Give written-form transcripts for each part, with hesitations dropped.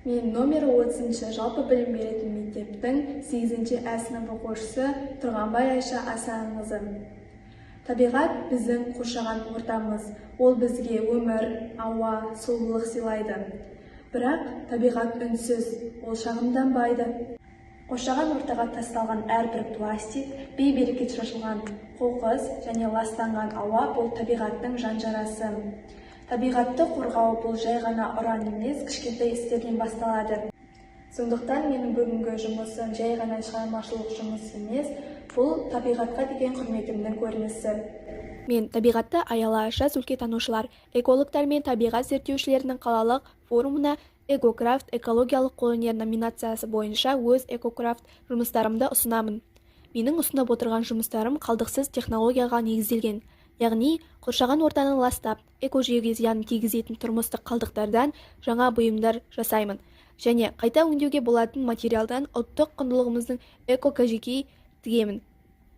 Мен номер 30 жалпы білім беретін мектептің 8-ші Ә сынып оқушысы Тұрғанбай Айша Асанқызы. Табиғат біздің қоршаған ортамыз. Ол бізге өмір, ауа, сұлулық сыйлайды. Бірақ табиғат үнсіз, ол шағымданбайды. Қоршаған ортаға тасталған әрбір пластик, бей-берекет шашылған қоқыс және ластанған ауа бұл табиғаттың жан-жарасы. Табиғатты қорғау бұл жай ғана ұран емес, кішкентай істерден басталады. Сондықтан менің бүгінгі жұмысым жай ғана шығармашылық жұмыс емес, бұл табиғатқа деген құрметімнің көрінісі. Мен табиғатты аяла жас өлкетанушылар, экологтар мен табиғат зерттеушілерінің қалалық форумына «Экокрафт» экологиялық қолөнер номинациясы бойынша өз экокрафт жұмыстарымды ұсынамын. Менің ұсынып отырған жұмыстарым қалдықсыз технологияға негізделген, яғни қоршаған ортаны ластап, экожүйеге зиян тигізетін тұрмыстық қалдықтардан жаңа бұйымдар жасаймын және қайта өңдеуге болатын материалдан ұлттық құндылығымыздың эко-кәжекей тігемін.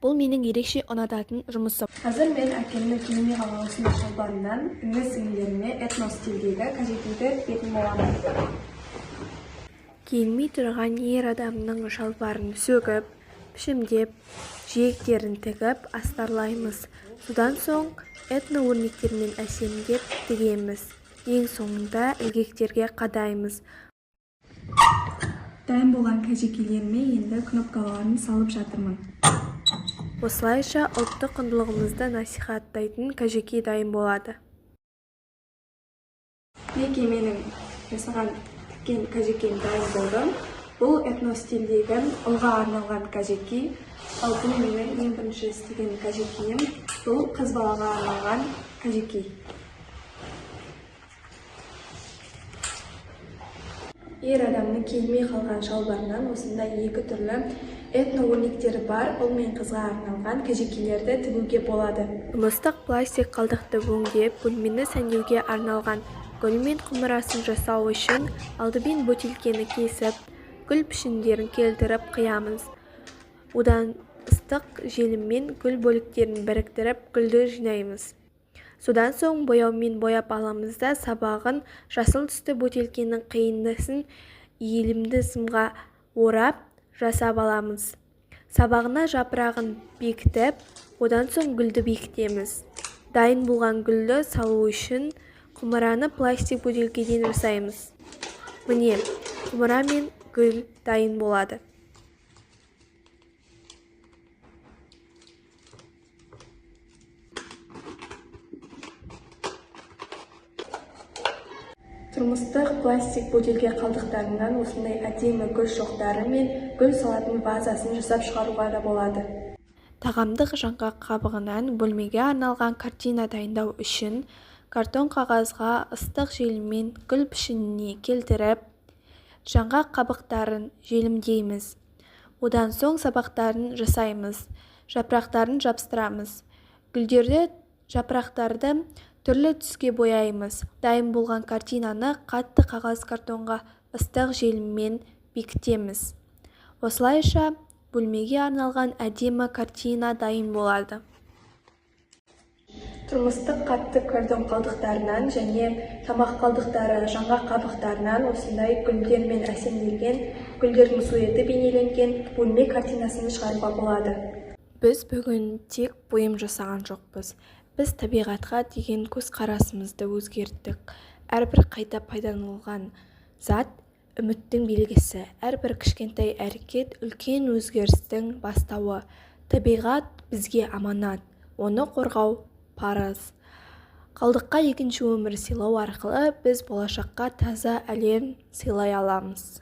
Бұл менің ерекше ұнататын жұмысым. Қазір мен әкемнің киімі қалаусының шалбарынан сіңлілеріме этностилдегі кәжекейді тігетін боламын. Киілмей тұрған ер адамның шалбарын сөгіп, пішімдеп, жиектерін тігіп астарлаймыз. Содан соң этно-өрнектермен әсемдеп тігеміз. Ең соңында ілгектерге қадаймыз. Дайын болған кәжекейлеріме енді кнопкаларын салып жатырмын. Осылайша ұлттық құндылығымызды насихаттайтын кәжекей дайын болады. Неге менің жасаған тіккен кәжекейім дайын болды. Бұл этностилдегі ұлға арналған кәжекей. Ал бұл менің ең бірінші істеген кәжекейім. Бұл қыз балаға арналған кәжекей. Ер адамның киілмей қалған шалбарынан осындай екі түрлі этно-өрнектері бар ұл мен қызға арналған кәжекейлерді тігуге болады. Тұрмыстық пластик қалдықты өңдеп, бөлмені сәндеуге арналған гүл мен құмырасын жасау үшін алдымен бөтелкені кесіп, гүл пішіндерін келтіріп қиямыз. Одан ыстық желіммен гүл бөліктерін біріктіріп, гүлді жинаймыз. Содан соң бояумен бояп аламыз да сабағын жасыл түсті бөтелкенің қиындысын иілімді сымға орап жасап аламыз. Сабағына жапырағын бекітіп, одан соң гүлді бекітеміз. Дайын болған гүлді салу үшін құмыраны пластик бөтелкеден жасаймыз. Міне, құмыра мен гүл дайын болады. Тұрмыстық пластик бөтелке қалдықтарынан осындай әдемі гүл шоқтары мен гүл салатын вазасын жасап шығаруға да болады. Тағамдық жаңғақ қабығынан бөлмеге арналған картина дайындау үшін картон қағазға ыстық желіммен гүл пішініне келтіріп, жаңғақ қабықтарын желімдейміз. Одан соң сабақтарын жасаймыз, жапырақтарын жапсырамыз. Гүлдерді, жапырақтарды түрлі түске бояймыз. Дайын болған картинаны қатты қағаз картонға ыстық желіммен бекітеміз. Осылайша бөлмеге арналған әдемі картина дайын болады. Тұрмыстық қатты картон қалдықтарынан және тамақ қалдықтары жаңғақ қабықтарынан осындай гүлдермен әсемделген, гүлдердің суреті бейнеленген бөлме картинасын шығаруға болады. Біз бүгін тек бұйым жасаған жоқпыз. Біз табиғатқа деген көзқарасымызды өзгерттік. Әрбір қайта пайдаланылған зат үміттің белгісі. Әрбір кішкентай әрекет үлкен өзгерістің бастауы. Табиғат бізге аманат, оны қорғау парыз. Қалдыққа екінші өмір сыйлау арқылы біз болашаққа таза әлем сыйлай аламыз.